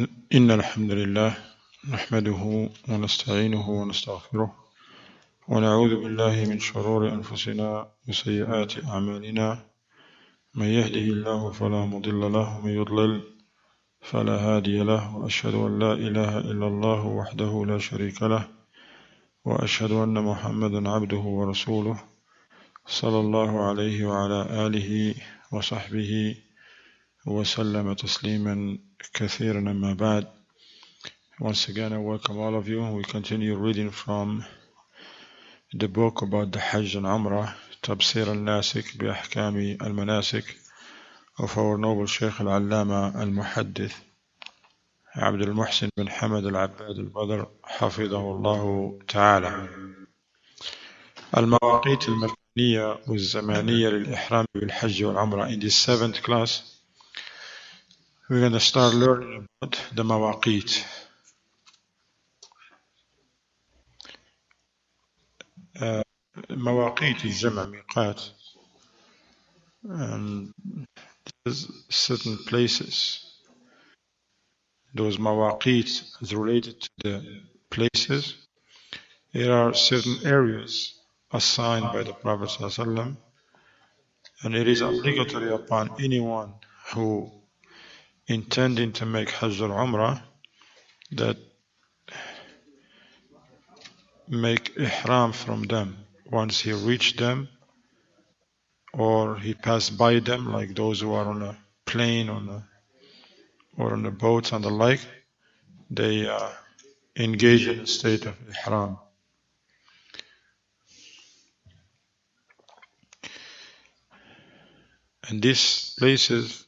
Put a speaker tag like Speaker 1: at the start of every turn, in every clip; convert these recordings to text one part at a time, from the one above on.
Speaker 1: إن الحمد لله نحمده ونستعينه ونستغفره ونعوذ بالله من شرور أنفسنا وسيئات أعمالنا من يهده الله فلا مضل له ومن يضلل فلا هادي له وأشهد أن لا إله إلا الله وحده لا شريك له وأشهد أن محمدا عبده ورسوله صلى الله عليه وعلى آله وصحبه وسلم تسليما كثيرا أما بعد. Once again, I welcome all of you. We continue reading from the book about the Hajj and Umrah, تبصير الناسك بأحكام المناسك of our noble Sheikh Al-Allama Al-Muhaddith عبد المحسن بن حمد العباد البدر حفظه الله تعالى. المواقيت المكانية والزمانية للإحرام بالحج والعمرة. In this 7th class, we're going to start learning about the مواقيت. مواقيت الجمع ميقات, and there's certain places. Those mawaqit is related to the places. There are certain areas assigned by the Prophet ﷺ, and it is obligatory upon anyone who intending to make Hajj or Umrah that make ihram from them once he reached them or he passed by them, like those who are on a plane or on a boat and the like. They engage in a state of ihram. And these places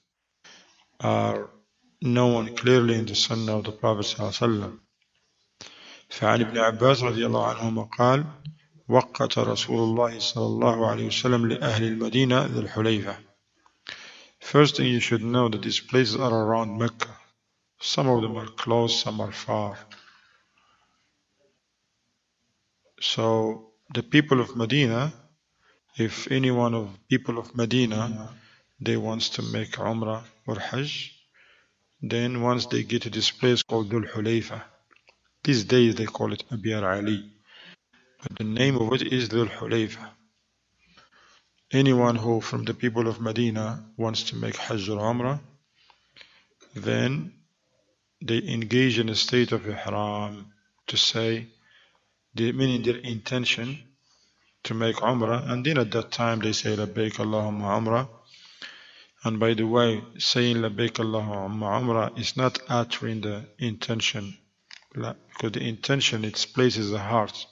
Speaker 1: are known clearly in the Sunnah of the Prophet ﷺ. فعن ابن عباس رضي الله عنهما قال: وقت رسول الله صلى الله عليه وسلم لأهل المدينة ذي الحليفة. First thing you should know that these places are around Mecca. Some of them are close, some are far. So the people of Medina, if any one of people of Medina they wants to make Umrah or Hajj, then once they get to this place called Dhul Hulayfa, these days they call it Abiyar Ali, but the name of it is Dhul Hulayfa. Anyone who from the people of Medina wants to make Hajj or Umrah, then they engage in a state of Ihram, to say, meaning their intention to make Umrah, and then at that time they say Labbaik Allahumma Umrah. And by the way, saying Labbaik Allahumma Umrah is not uttering the intention, because the intention, its place is the heart.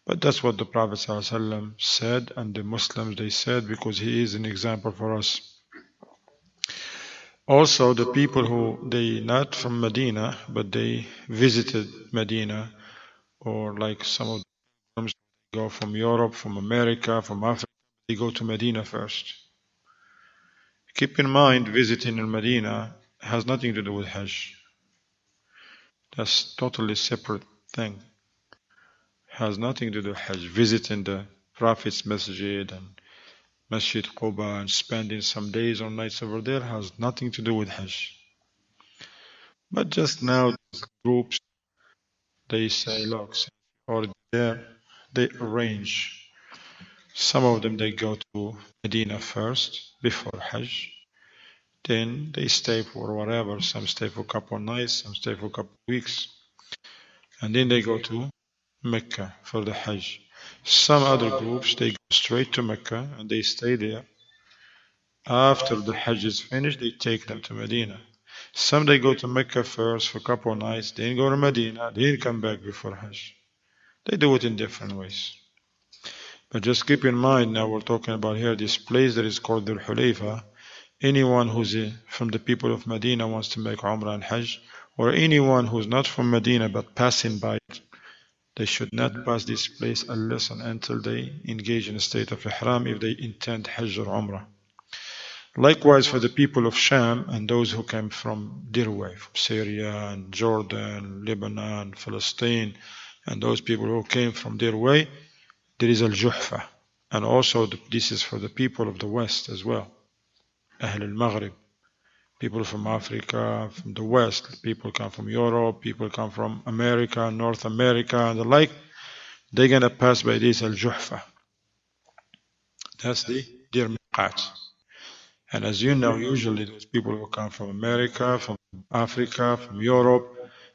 Speaker 1: But that's what the Prophet ﷺ said, and the Muslims they said, because he is an example for us. Also, the people who they not from Medina, but they visited Medina, or like some of them go from Europe, from America, from Africa, they go to Medina first. Keep in mind, visiting in Medina has nothing to do with Hajj. That's totally separate thing. Has nothing to do with Hajj. Visiting the Prophet's Masjid and Masjid Quba and spending some days or nights over there has nothing to do with Hajj. But just now, groups, they say, look, or there, they arrange. Some of them, they go to Medina first, before Hajj. Then they stay for whatever. Some stay for a couple of nights, some stay for a couple of weeks. And then they go to Mecca for the Hajj. Some other groups, they go straight to Mecca and they stay there. After the Hajj is finished, they take them to Medina. Some they go to Mecca first for a couple of nights, then go to Medina, then come back before Hajj. They do it in different ways. But just keep in mind, now we're talking about here this place that is called Dhul Hulayfa. Anyone who's from the people of Medina wants to make Umrah and Hajj, or anyone who's not from Medina but passing by it, they should not pass this place unless and until they engage in a state of Ihram if they intend Hajj or Umrah. Likewise for the people of Sham and those who came from their way, from Syria and Jordan, Lebanon, Palestine, and those people who came from their way, there is Al-Juhfa. And also this is for the people of the West as well, Ahl Al-Maghrib. People from Africa, from the West, people come from Europe, people come from America, North America, and the like. They're gonna pass by this Al-Juhfa. That's their miqat. And as you know, usually those people who come from America, from Africa, from Europe,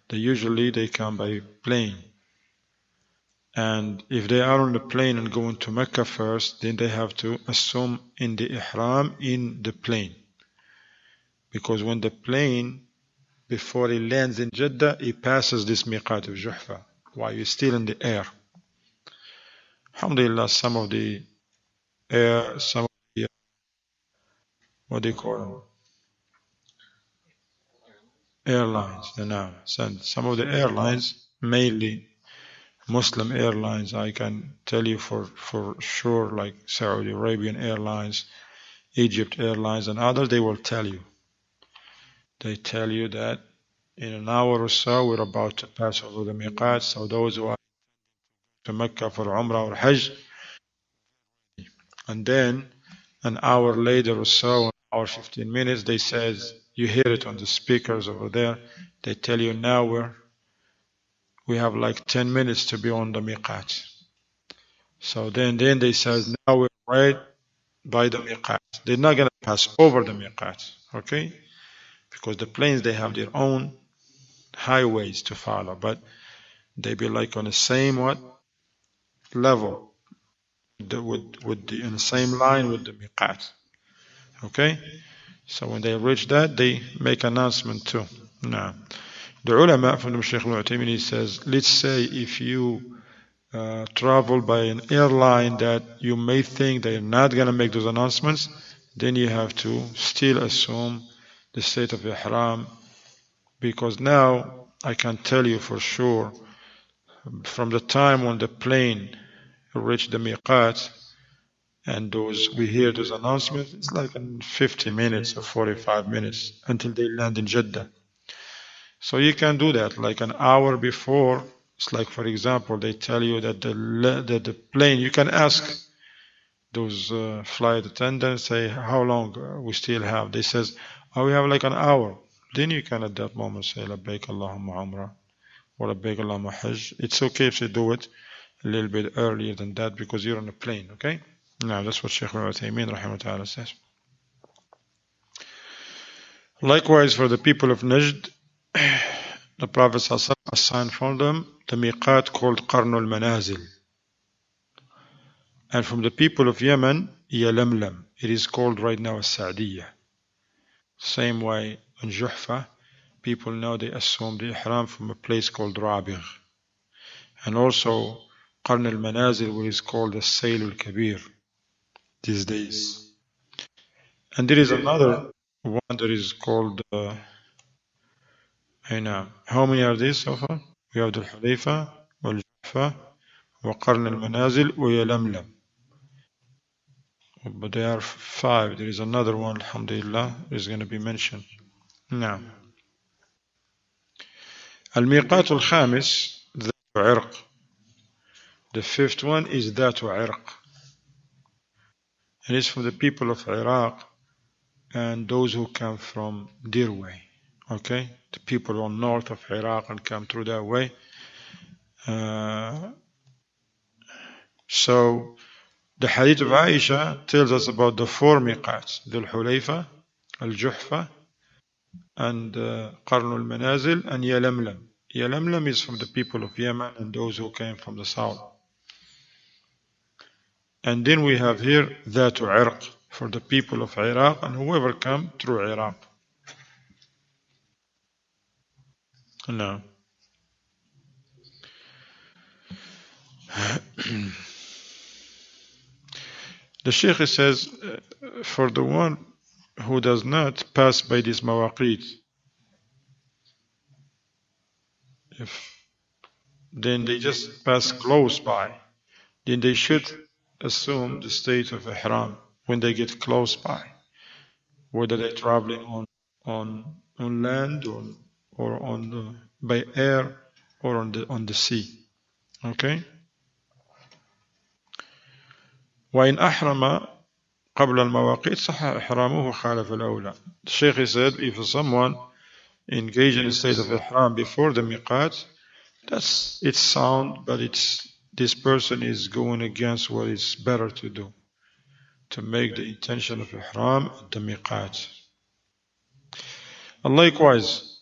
Speaker 1: they come by plane. And if they are on the plane and going to Mecca first, then they have to assume in the ihram in the plane. Because when the plane, before it lands in Jeddah, it passes this miqat of Juhfa while you're still in the air. Alhamdulillah, some of the air, some of the, what do you call them? Airlines. Some of the airlines, mainly Muslim airlines, I can tell you for sure, like Saudi Arabian Airlines, Egypt Airlines, and others, they will tell you. They tell you that in an hour or so, we're about to pass over the miqat. So those who are to Mecca for Umrah or Hajj, and then an hour later or so, an hour 15 minutes, they says, you hear it on the speakers over there, they tell you now we have like 10 minutes to be on the miqat. So then they says, now we're right by the miqat. They're not going to pass over the miqat, okay? Because the planes, they have their own highways to follow, but they be like on the same level, in the same line with the miqat, okay? So when they reach that, they make announcement too. Now, the ulama from the Shaykh al-Uthaymeen, he says, let's say if you travel by an airline that you may think they're not going to make those announcements, then you have to still assume the state of ihram, because now I can tell you for sure, from the time when the plane reached the miqat and we hear those announcements, it's like in 50 minutes or 45 minutes until they land in Jeddah. So you can do that like an hour before. It's like, for example, they tell you that the plane, you can ask those flight attendants, say, how long we still have? They says, oh, we have like an hour. Then you can at that moment say, labbaik Allahumma umrah, or labbaik Allahumma hajj. It's okay if you do it a little bit earlier than that because you're on a plane, okay? Now, that's what Shaykh al-Uthaymeen rahimahullah says. Likewise, for the people of Najd, the Prophet assigned for them the miqat called Qarn al-Manazil. And from the people of Yemen, Yalamlam. It is called right now As-Sa'diyah. Same way in Juhfa, people now they assume the ihram from a place called Rabigh. And also Qarn al-Manazil, which is called the Sayl al-Kabir these days. And there is another one that is called how many are these so far? We have the Hulayfa, Wal-Juhfa, Qarn al-Manazil, Yalamlam. But there are 5. There is another one, alhamdulillah, is going to be mentioned. Now, Al-Miqat al-Khamis, Dhatu Irq. The 5th one is Dhatu Irq. It is from the people of Iraq and those who come from their way. Okay? The people on north of Iraq and come through that way. So, the hadith of Aisha tells us about the 4 miqats, Dhul Hulayfa, Al-Juhfa, and Qarn al-Manazil, and Yalamlam. Yalamlam is from the people of Yemen and those who came from the south. And then we have here Dhatu Irq, for the people of Iraq and whoever come through Iraq. No. The Sheikh says, for the one who does not pass by this mawaqit, then they just pass close by, then they should assume the state of ihram when they get close by, whether they're traveling on land or by air or on the sea. Okay? وإن أحرم قبل المواقيت صح إحرامه خالف الأولى. The Shaykh said if someone engaged in a state of ihram before the miqat, it's sound, but this person is going against what is better to do, to make the intention of ihram at the miqat. And likewise,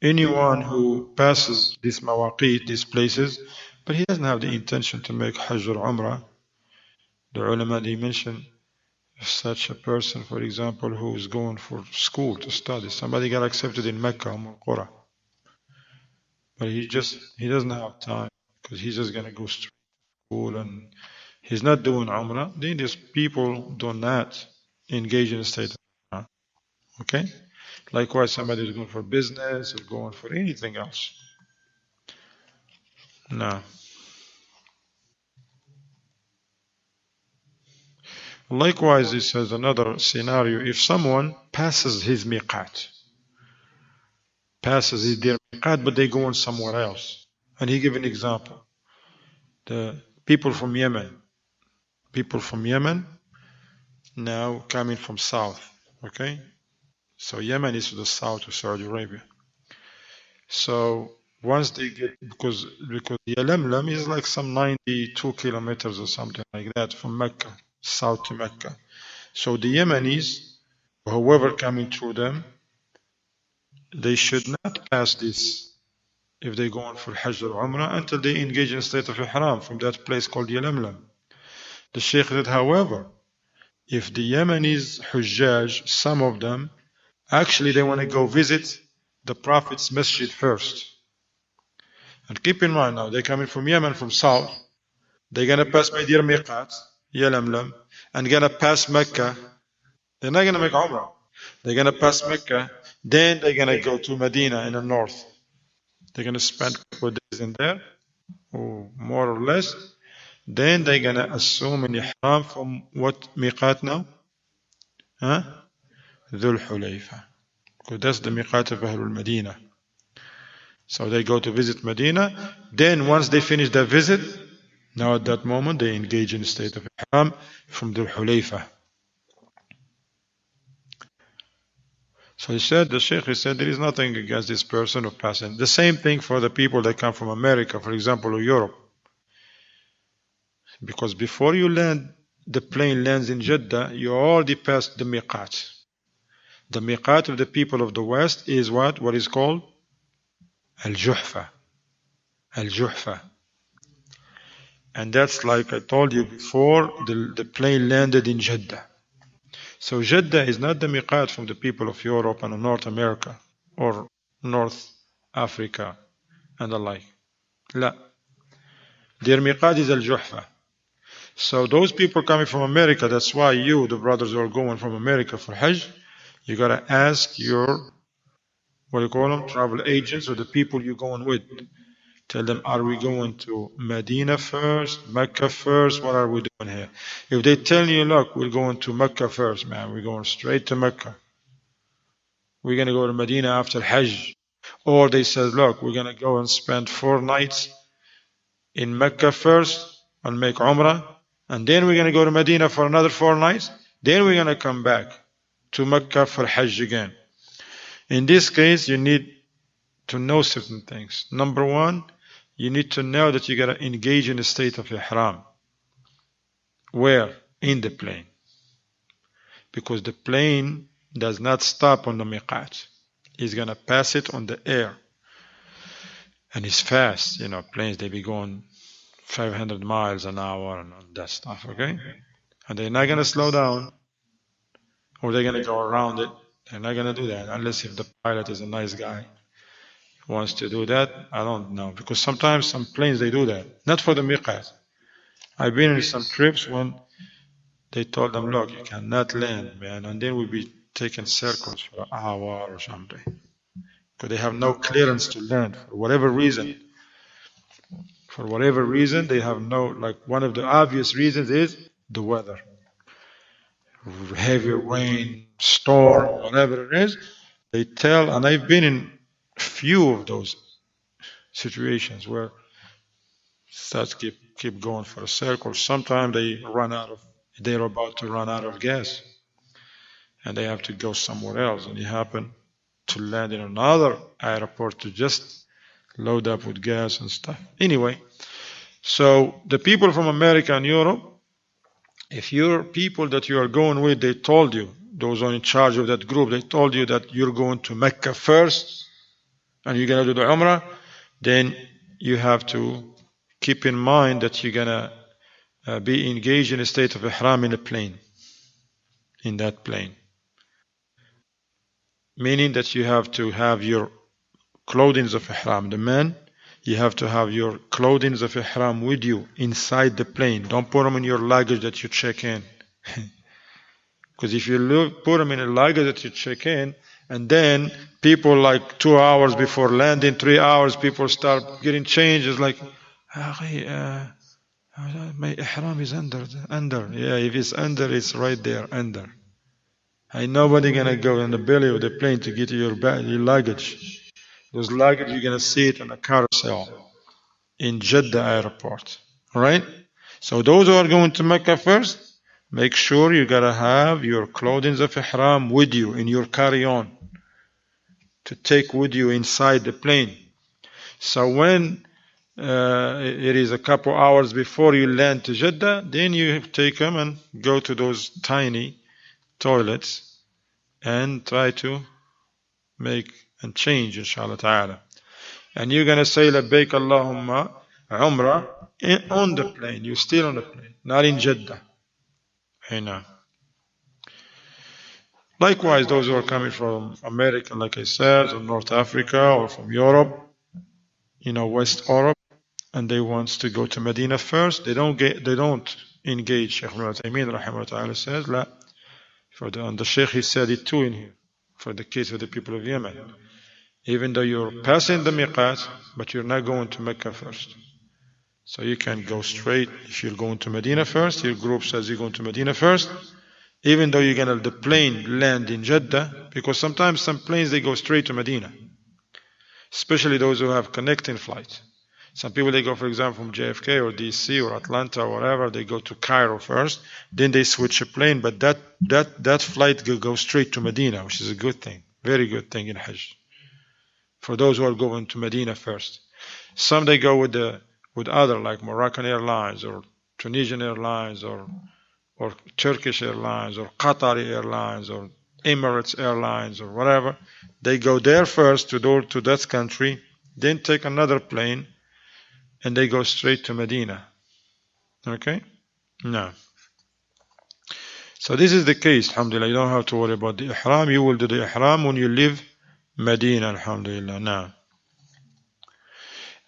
Speaker 1: anyone who passes these mawaqit, these places, but he doesn't have the intention to make Hajj or Umrah, the ulama they mention, if such a person, for example, who is going for school to study, somebody got accepted in Mecca or Qura, but he doesn't have time because he's just gonna go straight to school and he's not doing Umrah, then these people do not engage in a state of Umrah. Okay? Likewise, somebody who's going for business or going for anything else. No. Likewise, this has another scenario. If someone passes his miqat, passes his dear miqat, but they go on somewhere else. And he gave an example. The people from Yemen now coming from south. Okay? So Yemen is to the south of Saudi Arabia. So once they get, because Yalamlam is like some 92 kilometers or something like that from Mecca, south to Mecca. So the Yemenis, whoever coming through them, they should not pass this if they go on for Hajj or Umrah until they engage in a state of Ihram from that place called Yalamlam. The Shaykh said, however, if the Yemenis Hujjaj, some of them, actually they want to go visit the Prophet's masjid first. And keep in mind now, they're coming from Yemen, from south. They're going to pass by their miqat, Yalamlam, and going to pass Mecca. They're not going to make Umrah. They're going to pass Mecca. Then they're going to go to Medina in the north. They're going to spend a couple of days in there, or more or less. Then they're going to assume an ihram from what miqat now? Huh? Dhul Hulayfa. Because that's the miqat of Ahlul Medina. So they go to visit Medina. Then once they finish their visit, now at that moment they engage in a state of ihram from Dhul Hulayfa. So the Shaykh said there is nothing against this person of passing. The same thing for the people that come from America, for example, or Europe. Because before you land, the plane lands in Jeddah, you already passed the miqat. The miqat of the people of the West is what? What is called? Al-Juhfa. Al-Juhfa. And that's like I told you before, the plane landed in Jeddah. So Jeddah is not the miqat from the people of Europe and North America or North Africa and the like. La. Their miqat is Al-Juhfa. So those people coming from America, that's why you, the brothers who are going from America for Hajj, you gotta ask your, what do you call them, travel agents or the people you're going with. Tell them, are we going to Medina first, Mecca first? What are we doing here? If they tell you, look, we're going to Mecca first, man, we're going straight to Mecca. We're going to go to Medina after Hajj. Or they said, look, we're going to go and spend 4 nights in Mecca first and make Umrah. And then we're going to go to Medina for another 4 nights. Then we're going to come back to Mecca for Hajj again. In this case, you need to know certain things. Number one, you need to know that you got to engage in a state of ihram. Where? In the plane. Because the plane does not stop on the miqat. He's going to pass it on the air. And it's fast. You know, planes, they be going 500 miles an hour and all that stuff, okay? And they're not going to slow down. Or they're going to go around it. They're not going to do that unless if the pilot is a nice guy. Wants to do that, I don't know. Because sometimes some planes, they do that. Not for the miqat. I've been in some trips when they told them, look, you cannot land, man. And then we'll be taking circles for an hour or something. Because they have no clearance to land for whatever reason. For whatever reason, they have no, like one of the obvious reasons is the weather. Heavy rain, storm, whatever it is. They tell, and I've been in few of those situations where Starts keep going for a circle. Sometimes they're about to run out of gas, and they have to go somewhere else, and you happen to land in another airport to just load up with gas and stuff. Anyway, so the people from America and Europe, if your people that you are going with, they told you, those are in charge of that group, they told you that you're going to Mecca first and you're going to do the Umrah, then you have to keep in mind that you're going to be engaged in a state of ihram in a plane, in that plane. Meaning that you have to have your clothing of ihram. The man, you have to have your clothing of ihram with you inside the plane. Don't put them in your luggage that you check in. Because if you put them in a luggage that you check in, and then people like 2 hours before landing, 3 hours, people start getting changed. It's like, my ihram is under. Yeah, if it's under, it's right there, under. Ain't nobody gonna go in the belly of the plane to get your luggage. Those luggage, you're gonna see it on a carousel in Jeddah airport. Alright? So those who are going to Mecca first, make sure you gotta have your clothing of ihram with you in your carry-on to take with you inside the plane. So when it is a couple hours before you land to Jeddah, then you take them and go to those tiny toilets and try to make and change, inshallah ta'ala. And you're going to say, Labbaik Allahumma Umrah on the plane. You're still on the plane, not in Jeddah. Hey, now. Likewise, those who are coming from America, like I said, or North Africa, or from Europe, West Europe, and they want to go to Medina first, they don't engage. Shaykh Muhammad Al-Magribee rahimahullah says, La. And the Shaykh, he said it too in here, for the case of the people of Yemen. Even though you're passing the miqat, but you're not going to Mecca first. So you can go straight. If you're going to Medina first, your group says you're going to Medina first, even though you're going to the plane land in Jeddah, because sometimes some planes, they go straight to Medina, especially those who have connecting flights. Some people, they go, for example, from JFK or DC or Atlanta or whatever, they go to Cairo first, then they switch a plane, but that flight goes straight to Medina, which is a good thing, very good thing in Hajj, for those who are going to Medina first. Some, they go with other, like Moroccan Airlines or Tunisian Airlines or Turkish Airlines or Qatari Airlines or Emirates Airlines or whatever. They go there first to that country, then take another plane, and they go straight to Medina. Okay? No. So this is the case, alhamdulillah. You don't have to worry about the ihram. You will do the ihram when you leave Medina, alhamdulillah. Now,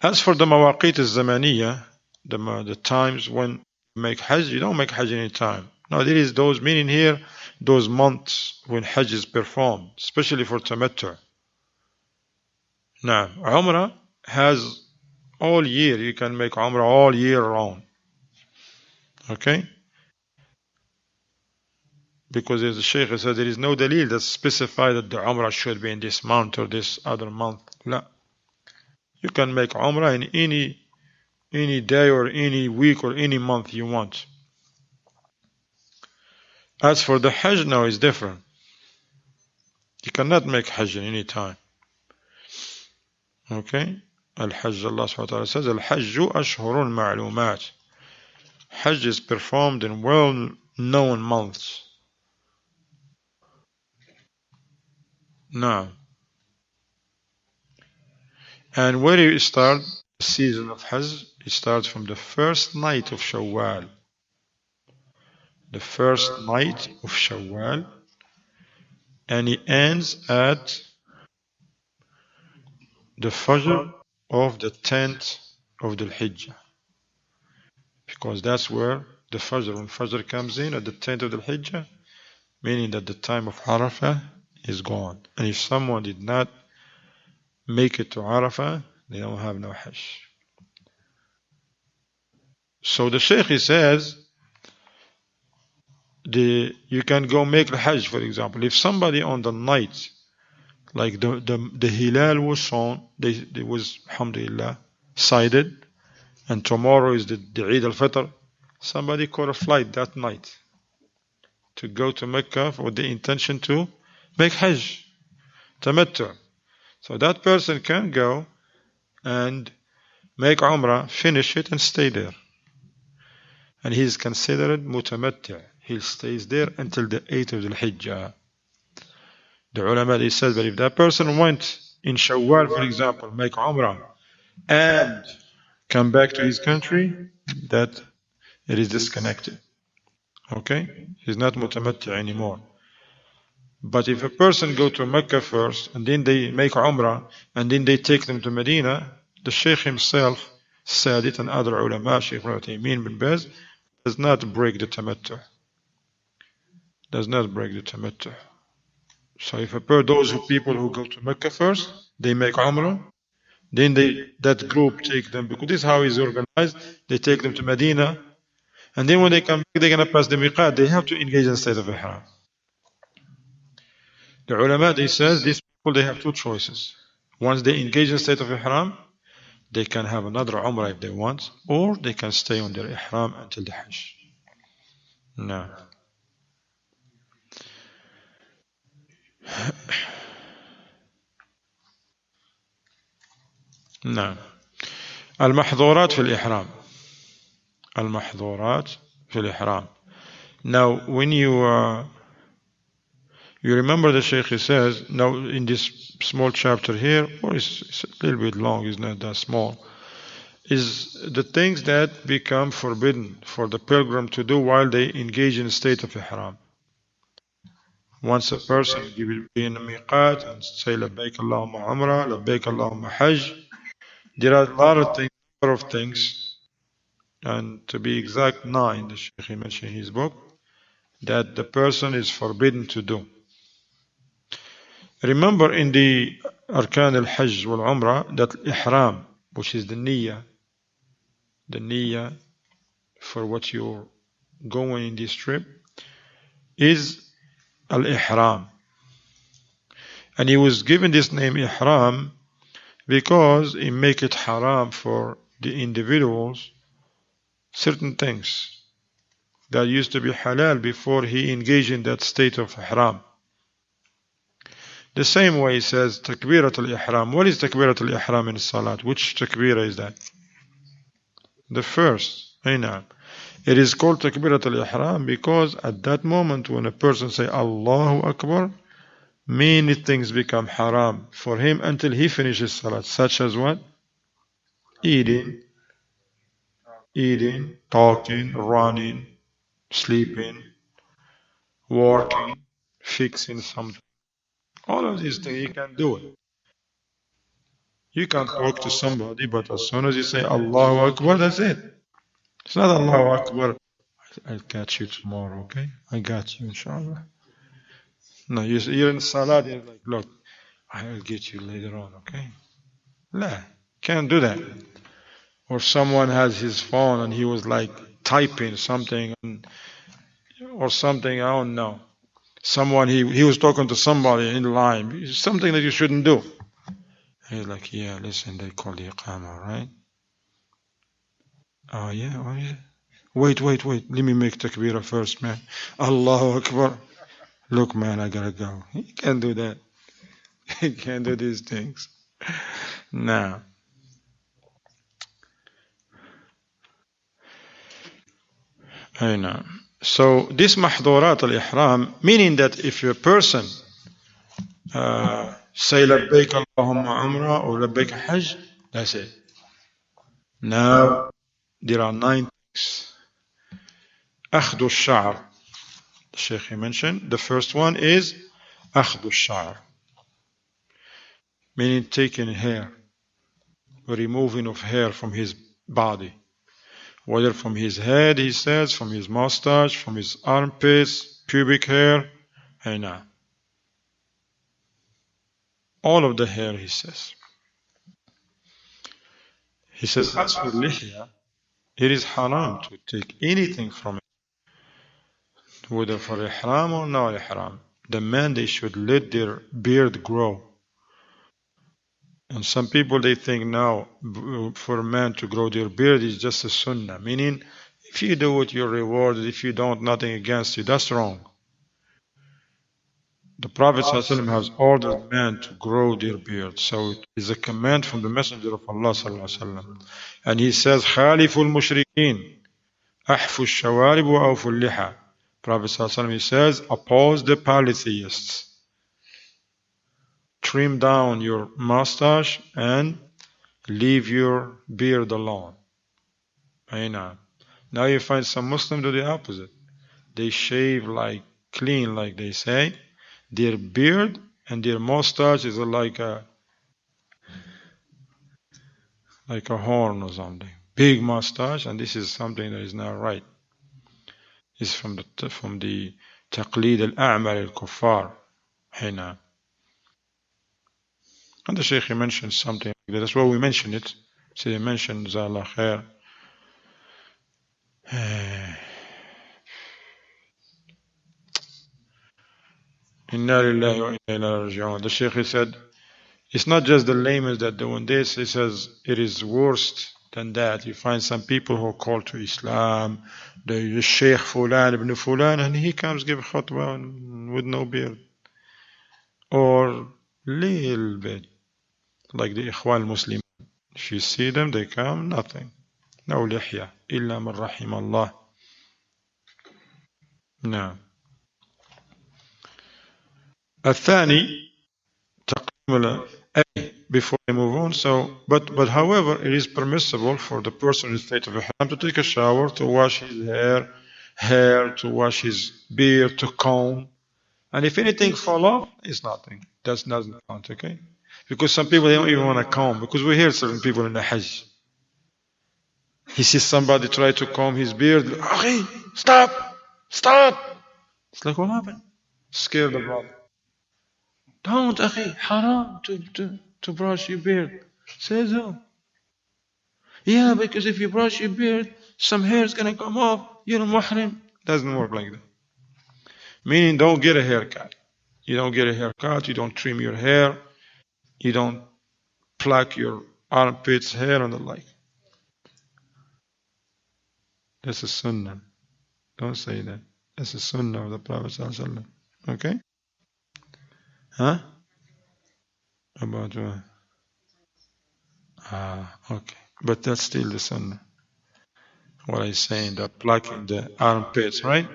Speaker 1: as for the mawaqit al-zamaniyah, the times when you make Hajj, you don't make Hajj any time. No, there is those, meaning here, those months when Hajj is performed, especially for tamattu. Now, Umrah has all year. You can make Umrah all year round. Okay? Because as the Shaykh said, there is no dalil that specifies that the Umrah should be in this month or this other month. No. You can make Umrah in any day or any week or any month you want. As for the Hajj, now it's different. You cannot make Hajj in any time. Okay? Al-Hajj, Allah subhanahu wa ta'ala says, Al-Hajju ashhurun ma'lumat. Hajj is performed in well-known months. Now, and where you start the season of Hajj, it starts from the first night of Shawwal. The first night of Shawwal, and it ends at the Fajr of the 10th of the Hijjah. Because that's where the Fajr, when Fajr comes in at the 10th of the Hijjah, meaning that the time of Arafah is gone. And if someone did not make it to Arafah, they don't have no Hajj. So the Shaykh, he says, you can go make the Hajj, for example. If somebody on the night, like the Hilal was shown, they was, alhamdulillah, sighted, and tomorrow is the Eid al-Fitr, somebody caught a flight that night to go to Mecca with the intention to make Hajj, tamattu. So that person can go and make Umrah, finish it, and stay there. And he is considered mutamatti'. He stays there until the 8th of the Hijjah. The ulama, they said that if that person went in Shawwal, for example, make Umrah, and come back to his country, that it is disconnected. Okay? He's not mutamatti' anymore. But if a person go to Mecca first, and then they make Umrah, and then they take them to Medina, the Shaykh himself said it, and other ulama, Shaykh Ibn Uthaymeen bin Baz, does not break the tamattu. Does not break the tamattu. So if those people who go to Mecca first, they make Umrah, then that group take them, because this is how it's organized, they take them to Medina, and then when they come back, they're going to pass the miqat, they have to engage in the state of ihram. The ulama, they says, these people, they have two choices. Once they engage in the state of ihram, they can have another Umrah if they want, or they can stay on their ihram until the Hajj. No. نعم. المحظورات في الإحرام. المحظورات في الإحرام. Now, when you remember the Shaykh, he says, now in this small chapter here, or it's a little bit long, it's not that small, is the things that become forbidden for the pilgrim to do while they engage in a state of ihram. Once a person be in a miqat and say labbaik Allahumma umrah, labbaik Allahumma hajj, there are a lot of things, and to be exact 9, the Shaykh mentioned in his book, that the person is forbidden to do. Remember in the Arkan al-Hajj wal-Umrah that ihram, which is the niyyah for what you're going in this trip, is al-ihram. And he was given this name ihram because it make it haram for the individuals certain things that used to be halal before he engaged in that state of ihram. The same way he says takbirat al-ihram. What is takbirat al-ihram in salat? Which takbirah is that? The first. It is called takbirat al-ihram because at that moment when a person say Allahu Akbar, many things become haram for him until he finishes salat, such as what? Eating, talking, running, sleeping, working, fixing something. All of these things you can do it. You can talk to somebody, but as soon as you say Allahu Akbar, that's it. It's not Allahu Akbar, I'll catch you tomorrow, okay? I got you, inshallah. No, you're in salat, you're like, look, I'll get you later on, okay? La, can't do that. Or someone has his phone and he was like typing something, or something, I don't know. Someone, he was talking to somebody in line, something that you shouldn't do. He's like, yeah, listen, they call the iqamah, right? Oh yeah. Wait, let me make takbirah first, man. Allahu Akbar. Look, man, I gotta go. You can't do that. You can't do these things. Now, I know. So this mahdurat al-ihram, meaning that if a person say labbaik Allahumma umrah or labbaik hajj, that's it. Now, there are 9 things. Akhdu al-sha'r. The Shaykh mentioned. The first one is akhdu al-sha'r, meaning taking hair, removing of hair from his body. Whether from his head, he says, from his mustache, from his armpits, pubic hair, and all of the hair, he says. He says, as for lihya, it is haram to take anything from it, whether for ihram or no ihram. The men, they should let their beard grow. And some people they think now for a man to grow their beard is just a sunnah, meaning if you do it, you're rewarded. If you don't, nothing against you. That's wrong. The Prophet ﷺ has ordered men to grow their beard. So it is a command from the Messenger of Allah ﷺ. And he says, خالف المشركين أحفوا الشوارب وأوفوا اللحى. Prophet ﷺ, he says, oppose the polytheists. Trim down your mustache and leave your beard alone. Now you find some Muslims do the opposite. They shave like clean, like they say. Their beard and their mustache is like a horn or something. Big mustache, and this is something that is not right. It's from the taqlid al-a'mal al-kuffar. And the Shaykh he mentioned something like that. That's why we mentioned it. So he mentioned Zallah khair. Inna lillahi wa inna ilayhi raji'un. The Shaykh he said, it's not just the laymen that doing this. He says it is worse than that. You find some people who call to Islam, the Sheikh Fulan ibn Fulan, and he comes give khutbah with no beard. Or little bit, like the Ikhwan Muslim. If you see them, they come, nothing. No lihya, illa man rahim Allah. No. الثاني تقييم before I move on. So, but however, it is permissible for the person in the state of ihram to take a shower, to wash his hair, to wash his beard, to comb, and if anything fall off, it's nothing. That doesn't count, okay? Because some people they don't even want to comb, because we hear certain people in the Hajj. He sees somebody try to comb his beard. Okay, stop! It's like, what happened? Scared the brother. Don't, akhi, haram to brush your beard. Says so. Yeah, because if you brush your beard, some hair is going to come off. You're a muhrim. Doesn't work like that. Meaning, don't get a haircut. You don't get a haircut. You don't trim your hair. You don't pluck your armpits hair and the like. That's a sunnah. Don't say that. That's a sunnah of the Prophet ﷺ. Okay? Huh? About what? Okay. But that's still the sunnah. What I'm saying, that plucking the armpits, right?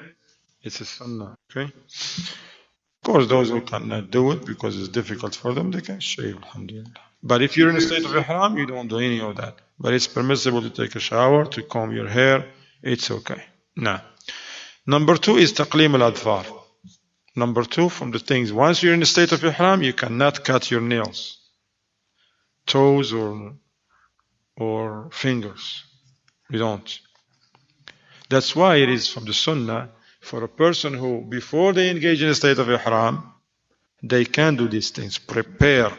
Speaker 1: It's a sunnah, okay? Of course, those who cannot do it because it's difficult for them, they can shave, alhamdulillah. But if you're in a state of ihram, you don't do any of that. But it's permissible to take a shower, to comb your hair. It's okay. Now, number 2 is taqlim al-adfar. Number 2, from the things, once you're in a state of ihram, you cannot cut your nails, toes or fingers. You don't. That's why it is from the sunnah for a person who, before they engage in a state of ihram, they can do these things. Prepare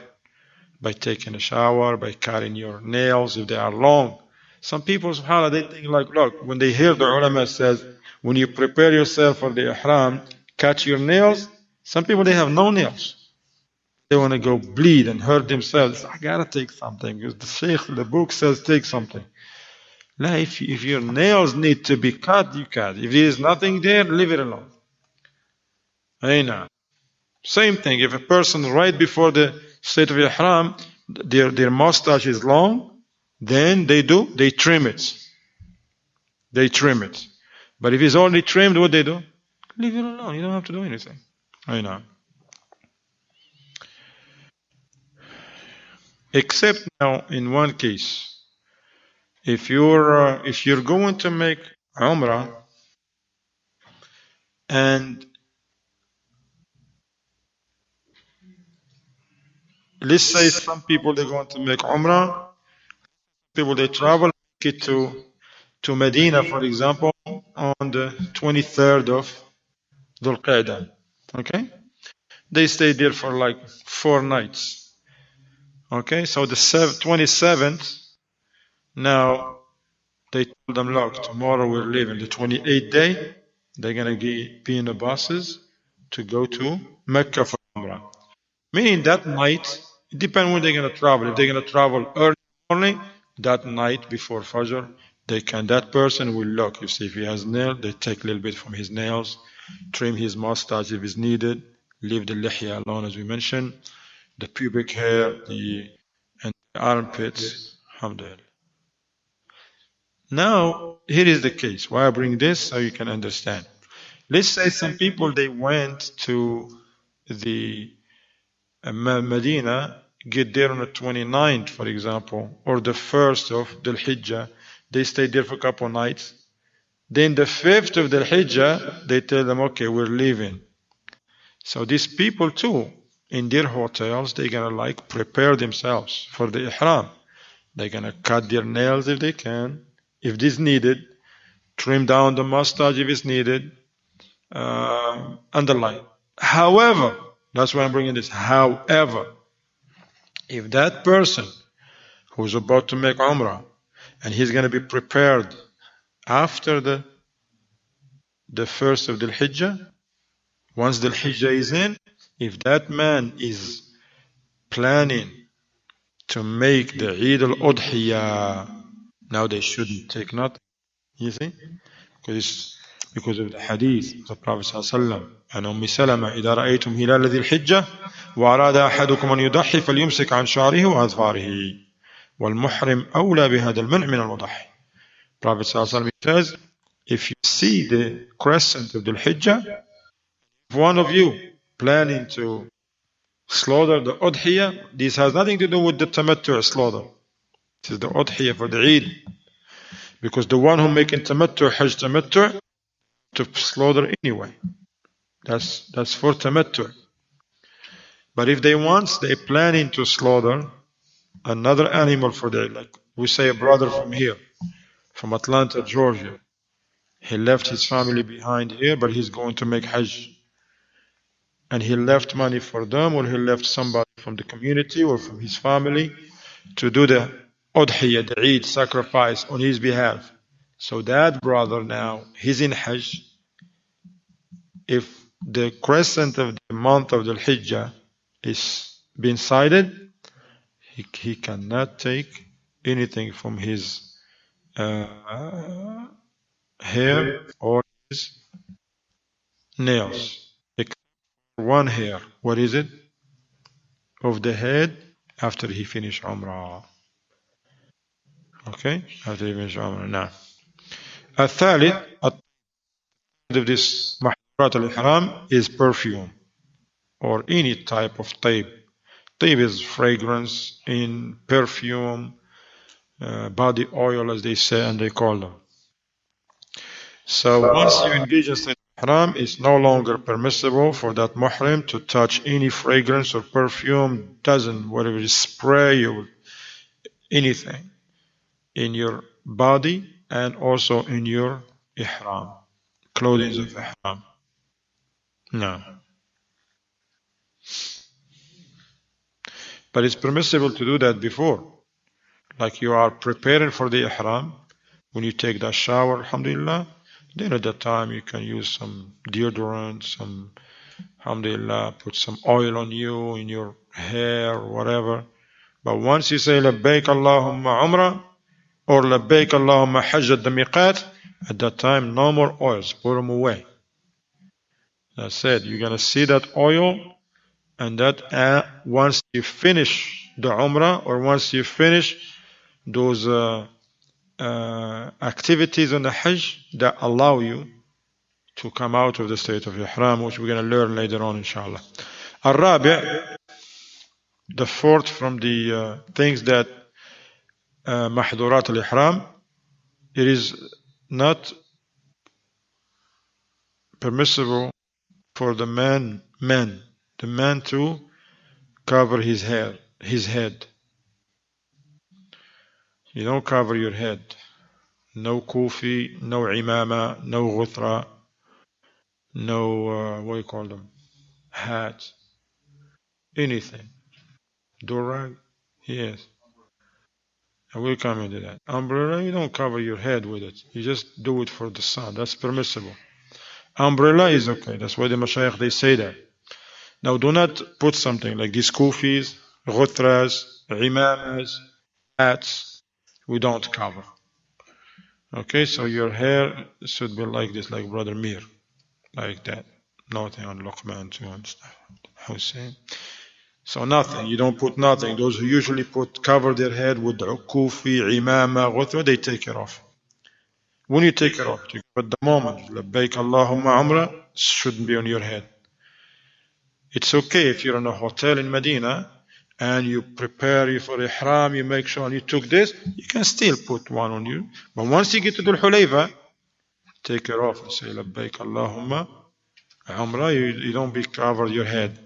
Speaker 1: by taking a shower, by cutting your nails if they are long. Some people, subhanAllah, they think like, look, when they hear the ulama says, when you prepare yourself for the ihram, cut your nails. Some people, they have no nails. They want to go bleed and hurt themselves. I gotta take something because the Shaykh, the book says take something. If your nails need to be cut, you cut. If there is nothing there, leave it alone. Same thing. If a person right before the state of ihram, their mustache is long, then they trim it. They trim it. But if it's already trimmed, what they do? Leave it alone. You don't have to do anything. Except now in one case. If you're going to make Umrah and let's say some people they're going to make Umrah, people they travel it to Medina, for example, on the 23rd of Dhul Qa'dah. Okay? They stay there for like 4 nights. Okay, so the 27th, now they told them, look, tomorrow we're leaving. The 28th day, they're going to be in the buses to go to Mecca for Umrah. Meaning that night, It depends when they're going to travel. If they're going to travel early morning, that night before Fajr, that person will look. You see, if he has nails, they take a little bit from his nails, trim his mustache if it's needed, leave the lihya alone as we mentioned, the pubic hair, and the armpits. Alhamdulillah. Now, here is the case. Why I bring this so you can understand. Let's say some people, they went to the Medina, get there on the 29th, for example, or the 1st of Dhul Hijjah. They stay there for a couple of nights. Then the 5th of Dhul Hijjah, they tell them, okay, we're leaving. So these people too, in their hotels, they're going to prepare themselves for the Ihram. They're going to cut their nails if they can, if this needed, trim down the mustache if it's needed, and the like. However, that's why I'm bringing this. However, if that person who's about to make Umrah and he's going to be prepared after the 1st of Dhul Hijjah, once Dhul Hijjah is in, if that man is planning to make the Eid al-Udhiyah, now they shouldn't take nothing. You see? Because of the hadith of the Prophet ﷺ and Salama, إذا رأيتم هلال ذي الحجة وأراد أحدكم أن يضحي فليمسك عن شعره وأظفاره والمحرم أولى بهذا المنع من الوضح. Prophet ﷺ says, if you see the crescent of the Hijjah, if one of you planning to slaughter the Udhiyah, this has nothing to do with the Tamattu' slaughter. This is the Udhiyah for the Eid. Because the one who making Tamattu', Hajj Tamattu', to slaughter anyway. That's for Tamattu'. But if they're planning to slaughter another animal for the Eid, like we say a brother from here, from Atlanta, Georgia, he left his family behind here, but he's going to make Hajj. And he left money for them, or he left somebody from the community or from his family to do the Udhiyah, the Eid sacrifice on his behalf. So that brother now, he's in Hajj. If the crescent of the month of the Hijjah is being sighted, he cannot take anything from his hair or his nails, except one hair. What is it? Of the head after he finished Umrah. Okay? After he finished Umrah. Now, الثالث of this محظورات الإحرام is perfume or any type of طيب. طيب is fragrance in perfume, body oil as they say and they call them. So once you engage in State Ihram, it's no longer permissible for that muhrim to touch any fragrance or perfume, whatever it is, spray or anything in your body and also in your Ihram, clothing of Ihram. No. But it's permissible to do that before. Like you are preparing for the Ihram, when you take that shower, alhamdulillah, then at that time you can use some deodorant, alhamdulillah, put some oil on you, in your hair, or whatever. But once you say, Labbaik Allahumma Umrah, or Labbaik Allahumma Hajj al-Miqat, at that time, no more oils, put them away. That's it. You're going to see that oil, and that once you finish the Umrah, or once you finish those activities on the Hajj that allow you to come out of the state of Ihram, which we're going to learn later on, inshallah. Al-Rabi', the fourth from the things that Mahdurat al-Ihram, it is not permissible for the man to cover his head. You don't cover your head. No kufi, no imama, no ghuthra, no, what do you call them? Hat. Anything. Durag? Yes. I will come into that. Umbrella, you don't cover your head with it. You just do it for the sun. That's permissible. Umbrella is okay. That's why the mashayikh, they say that. Now, do not put something like these kufis. غتras, imamas, hats, we don't cover. Okay, so your hair should be like this, like Brother Mir, like that. Nothing on Luqman too and stuff. Hussein. So nothing, you don't put nothing. Those who usually cover their head with kufi, imama, ghutra, they take it off. When you take it off, but the moment, labbaik Allahumma umrah, shouldn't be on your head. It's okay if you're in a hotel in Medina and you prepare you for ihram, you make sure you took this, you can still put one on you. But once you get to Dhul Hulayfa, take it off and say labbaik Allahumma umrah, you don't be covered your head.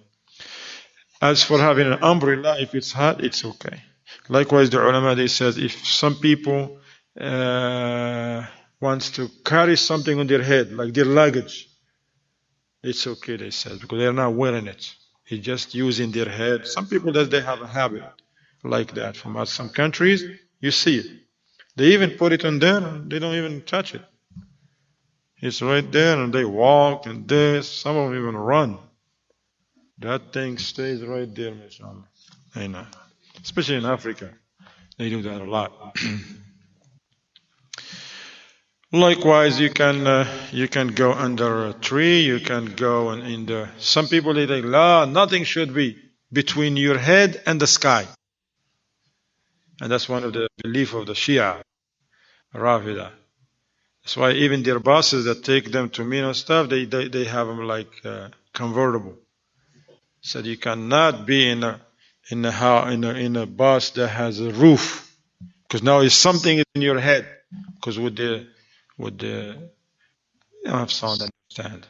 Speaker 1: As for having an umbrella, if it's hot, it's okay. Likewise, the ulama, they said if some people wants to carry something on their head, like their luggage, it's okay, they said, because they're not wearing it. It's just using their head. Some people, that they have a habit like that. From some countries, you see it. They even put it on there and they don't even touch it. It's right there and they walk and this. Some of them even run. That thing stays right there, mashallah. I know. Especially in Africa. They do that a lot. Likewise, you can go under a tree, you can go in the. Some people, they think, la, nothing should be between your head and the sky. And that's one of the belief of the Shia, Rafida. That's why even their buses that take them to Mina stuff, they have them like convertible. So you cannot be in a bus that has a roof, because now it's something in your head. Because with the you don't have sound, understand.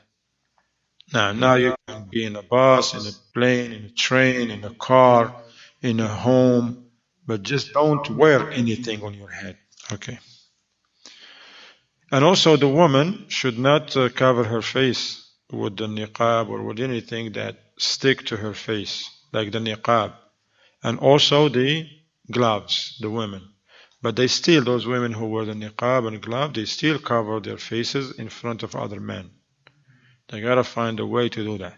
Speaker 1: Now you can be in a bus, in a plane, in a train, in a car, in a home, but just don't wear anything on your head. Okay. And also the woman should not cover her face with the niqab or with anything that stick to her face, like the niqab. And also the gloves, the women. But they still, those women who wear the niqab and glove, they still cover their faces in front of other men. They gotta find a way to do that.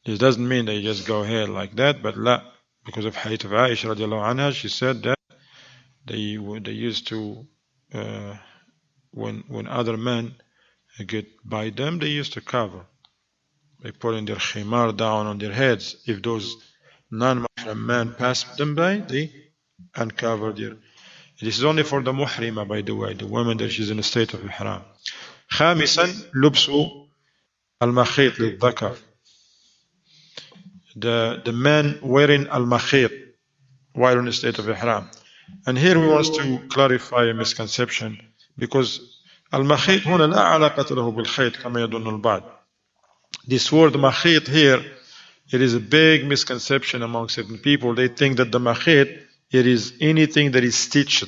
Speaker 1: This doesn't mean they just go ahead like that, but la, because of hadith of Aisha radiallahu anha, she said that they used to, when other men get by them, they used to cover. They putting their khimar down on their heads. If those non-mahram men pass them by, they uncover their. This is only for the muhrima, by the way, the woman that she's in a state of ihram. خامسا لبس المخيط للذكر. The man wearing al-makhit while in a state of ihram. And here we want to clarify a misconception, because al-makhit هنا لا علاقة له بالخيط كما يظن البعض. This word makhit here, it is a big misconception among certain people. They think that the makhit, it is anything that is stitched,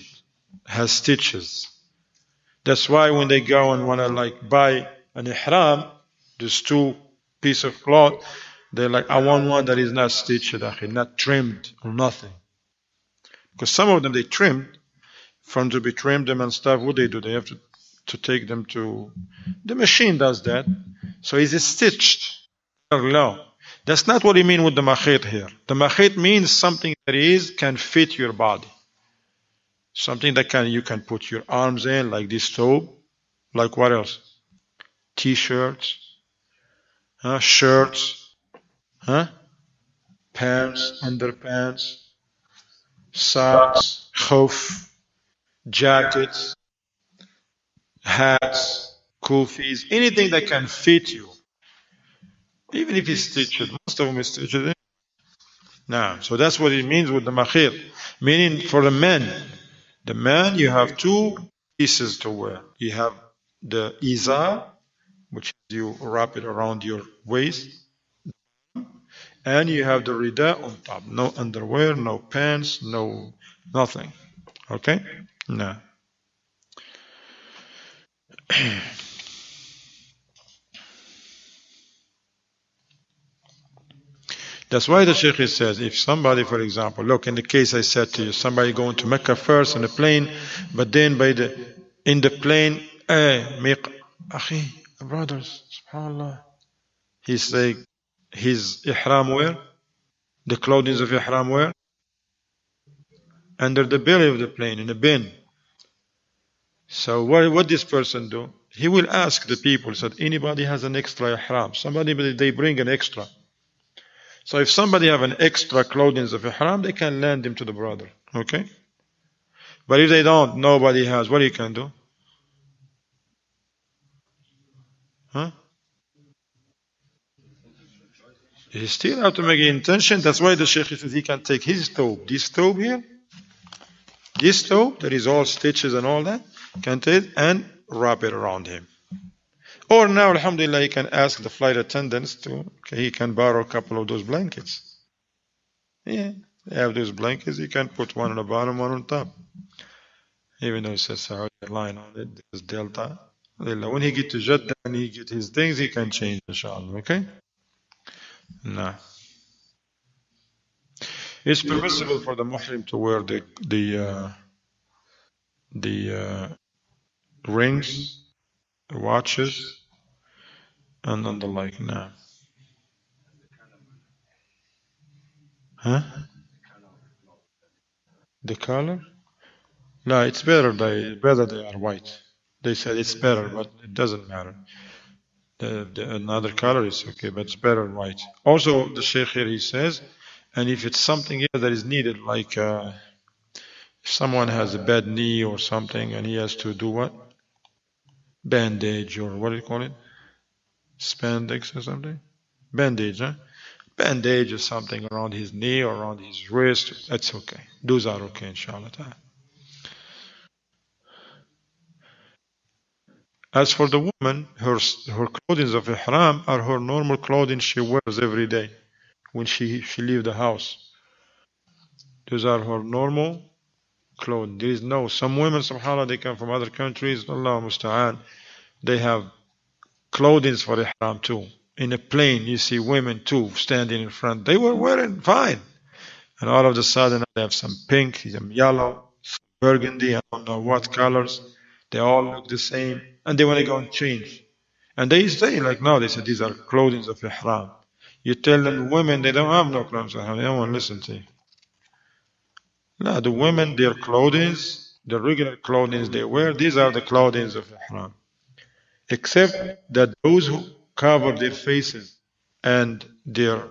Speaker 1: has stitches. That's why when they go and want to buy an ihram, there's two pieces of cloth, they're like, I want one that is not stitched, not trimmed or nothing. Because some of them they trimmed, from to be trimmed them and stuff, what they do? They have to take them to, the machine does that. So is it stitched? No. That's not what he means with the makhit here. The makhit means something that can fit your body. Something that you can put your arms in, like this tobe. Like what else? T-shirts, shirts, pants, underpants, socks, khuf, jackets, hats, kufis, anything that can fit you. Even if it's stitched, most of them is stitched in. Now, so that's what it means with the makhir. Meaning for the men, you have two pieces to wear. You have the izar, which you wrap it around your waist, and you have the rida on top. No underwear, no pants, no nothing. Okay? Now. That's why the Shaykh says, if somebody, for example, look, in the case I said to you, somebody going to Mecca first on the plane, but then in the plane, akhi, brothers, subhanAllah, he's like, his ihram where? The clothing of ihram where? Under the belly of the plane, in a bin. So what this person do? He will ask the people, said anybody has an extra ihram. Somebody, they bring an extra. So if somebody have an extra clothing of ihram, they can lend him to the brother. Okay? But if they don't, nobody has, what you can do? Huh? He still have to make an intention. That's why the Sheikh says he can take his thobe, this thobe here, this thobe that is all stitches and all that, can take and wrap it around him. Or now, alhamdulillah, he can ask the flight attendants to, okay, he can borrow a couple of those blankets. Yeah, they have those blankets, you can put one on the bottom, one on top. Even though it says Saudi line on it, there's Delta. When he get to Jeddah and he get his things, he can change, inshallah, okay? No. It's permissible for the Muslim to wear the rings, watches, and the like. No. Huh? The color? No, it's better. Better they are white. They said it's better, but it doesn't matter. Another color is okay, but it's better white. Also, the Sheikh here he says, and if it's something here that is needed, like if someone has a bad knee or something, and he has to do what? Bandage or what do you call it? Spandex or something? Bandage, huh? Bandage or something around his knee or around his wrist. That's okay. Those are okay, inshallah. As for the woman, her clothing of ihram are her normal clothing she wears every day when she leaves the house. Those are her normal clothes. There is no. Some women, subhanAllah, they come from other countries. Allah musta'an. They have clothing for ihram too. In a plane, you see women too standing in front. They were wearing fine. And all of a sudden, they have some pink, some yellow, some burgundy, I don't know what colors. They all look the same. And they want to go and change. And they say, like, no, they say these are clothing of ihram. You tell them women, they don't have no clothes of ihram. They don't want to listen to you. No, the women, their clothing, the regular clothing they wear, these are the clothing of ihram. Except that those who cover their faces and their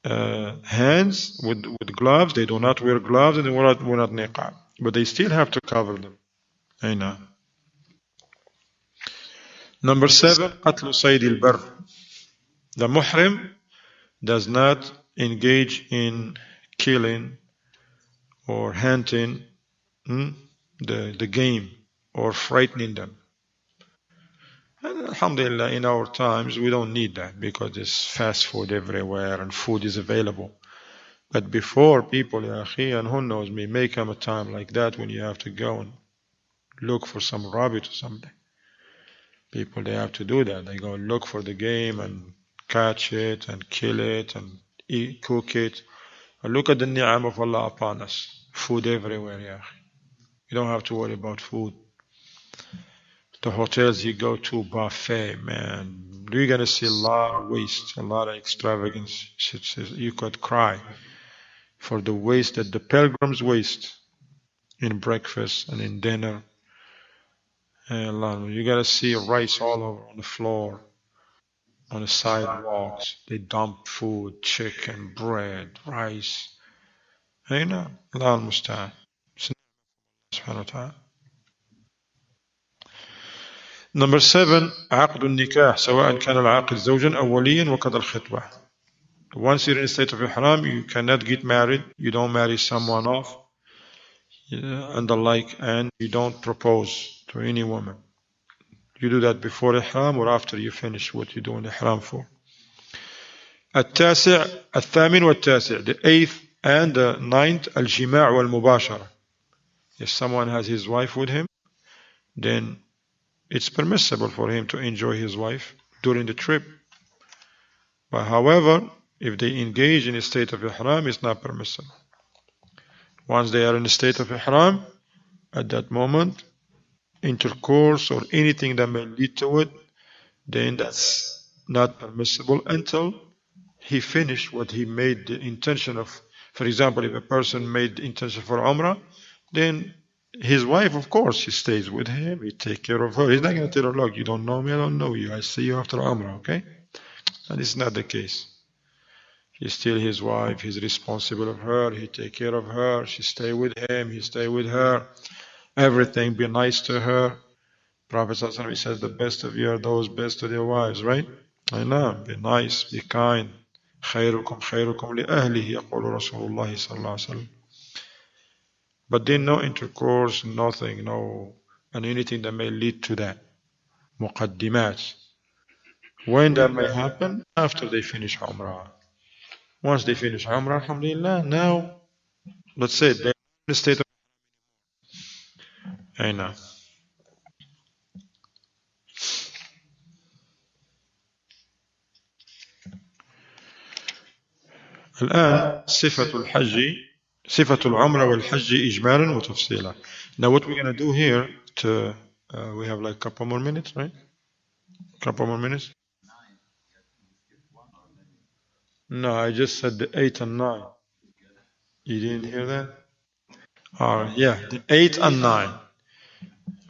Speaker 1: hands with gloves, they do not wear gloves and they wear not niqab. But they still have to cover them. I know. Number 7, قتل صيد البر. The muhrim does not engage in killing or hunting the game or frightening them. And alhamdulillah, in our times, we don't need that because there's fast food everywhere and food is available. But before, people, and who knows, may come a time like that when you have to go and look for some rabbit or something. People, they have to do that. They go look for the game and catch it and kill it and eat, cook it. And look at the ni'am of Allah upon us. Food everywhere, You don't have to worry about food. The hotels you go to, buffet, man. You're going to see a lot of waste, a lot of extravagance. You could cry for the waste that the pilgrims waste in breakfast and in dinner. And you got to see rice all over on the floor, on the sidewalks. They dump food, chicken, bread, rice. Allah al-Musta'an. Subhanahu wa ta'ala. Number 7, عقد النكاح سواء كان العاقد زوجا أو وليا وكذا الخطبة. Once you're in a state of ihram, you cannot get married. You don't marry someone off and the like, and you don't propose to any woman. You do that before ihram or after you finish what you do in ihram for. الثامن والتاسع, the 8th and the 9th, الجماع والمباشرة. If someone has his wife with him, then it's permissible for him to enjoy his wife during the trip. But however, if they engage in a state of ihram, it's not permissible. Once they are in a state of ihram, at that moment, intercourse or anything that may lead to it, then that's not permissible until he finished what he made the intention of. For example, if a person made the intention for Umrah, then his wife, of course, he stays with him, he takes care of her. He's not going to tell her, look, you don't know me, I don't know you, I see you after Umrah, okay? And it's not the case. He's still his wife, he's responsible of her, he take care of her, she stay with him, he stay with her, everything, be nice to her. Prophet ﷺ says, the best of you are those best to their wives, right? I know, be nice, be kind. خيركم خيركم لأهله يقول رسول الله صلى الله عليه وسلم. But then no intercourse, nothing, no, and anything that may lead to that. مقدمات. When that may happen? After they finish Umrah. Once they finish Umrah, alhamdulillah, now, let's say they're in the state of I know. الآن صفة الحج صفة العمرة والحج إجمالا وتفصيلا. Now what we're going to do here to we have like a couple more minutes, right? Couple more minutes. No, I just said the 8 and 9. You didn't hear that? Yeah, the 8 and 9.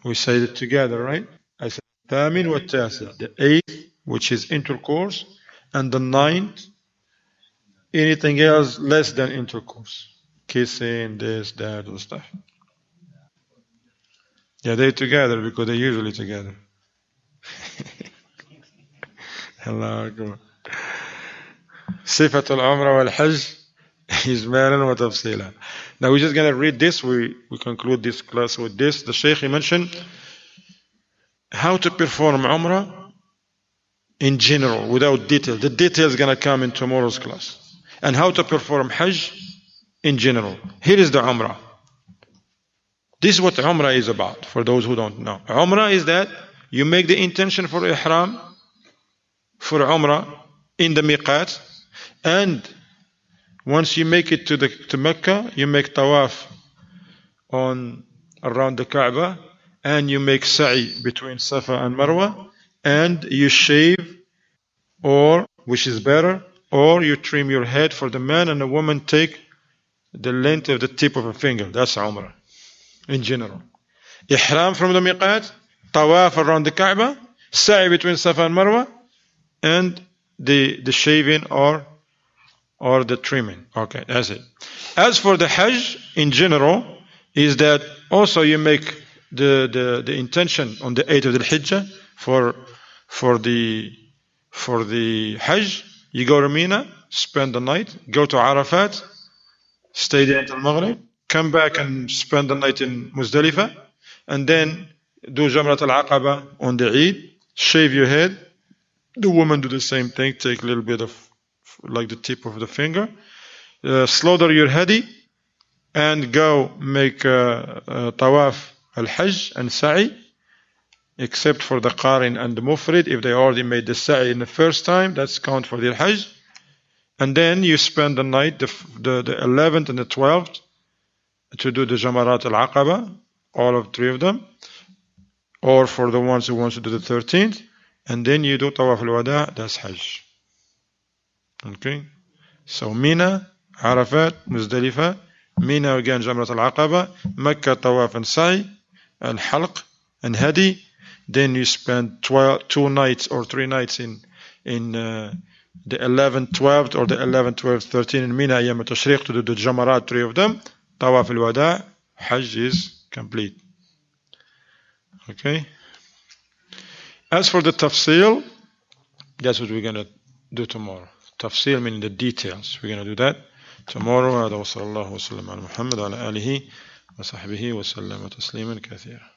Speaker 1: We said it together, right? I said الثامن والتاسع. The 8th, which is intercourse, and the 9th, anything else less than intercourse. Kissing, this, that, and stuff. Yeah, they're together because they're usually together. Allah Akbar. صفة العمرة والحج إجمالا وتفصيلا. Now we're just going to read this. We conclude this class with this. The Shaykh mentioned how to perform Umrah in general without detail. The detail is going to come in tomorrow's class. And how to perform Hajj in general. Here is the Umrah. This is what Umrah is about for those who don't know. Umrah is that you make the intention for Ihram, for Umrah in the miqat, and once you make it to Mecca, you make tawaf around the Kaaba, and you make sa'i between Safa and Marwa, and you shave, or which is better, or you trim your head. For the man and the woman take the length of the tip of a finger. That's Umrah in general. Ihram from the miqat, tawaf around the Kaaba, sa'i between Safa and Marwa, and the shaving or the trimming. Okay, that's it. As for the Hajj in general, is that also you make the intention on the 8th of the Hijjah for the Hajj. You go to Mina, spend the night, go to Arafat, stay there until Maghrib, come back and spend the night in Muzdalifah, and then do Jamrat al-Aqaba on the Eid, shave your head. The woman do the same thing, take a little bit of like the tip of the finger, slaughter your hadi, and go make tawaf al-Hajj and sa'i, except for the Qarin and the Mufrid. If they already made the sa'i in the first time, that's count for their Hajj. And then you spend the night, the 11th and the 12th, to do the Jamarat al-Aqaba, all of 3 of them, or for the ones who want to do the 13th, and then you do Tawaf al-Wada', that's Hajj. Okay? So Mina, Arafat, Muzdalifah, Mina again, Jamarat al-Aqaba, Mecca, Tawaf and Sa'i, Al-Halq, and Hadi. Then you spend 2 nights or 3 nights in the 11th, 12th, or the 11th, 12th, 13th in Mina, Ayyam al-Tashriq, to do the Jamarat, 3 of them. Tawaf al-Wada', Hajj is complete. Okay? As for the tafsil, that's what we're going to do tomorrow. Tafsil meaning the details. We're going to do that tomorrow. هذا وصلى الله وسلم على محمد وعلى آله وصحبه وسلم تسليما كثيرا.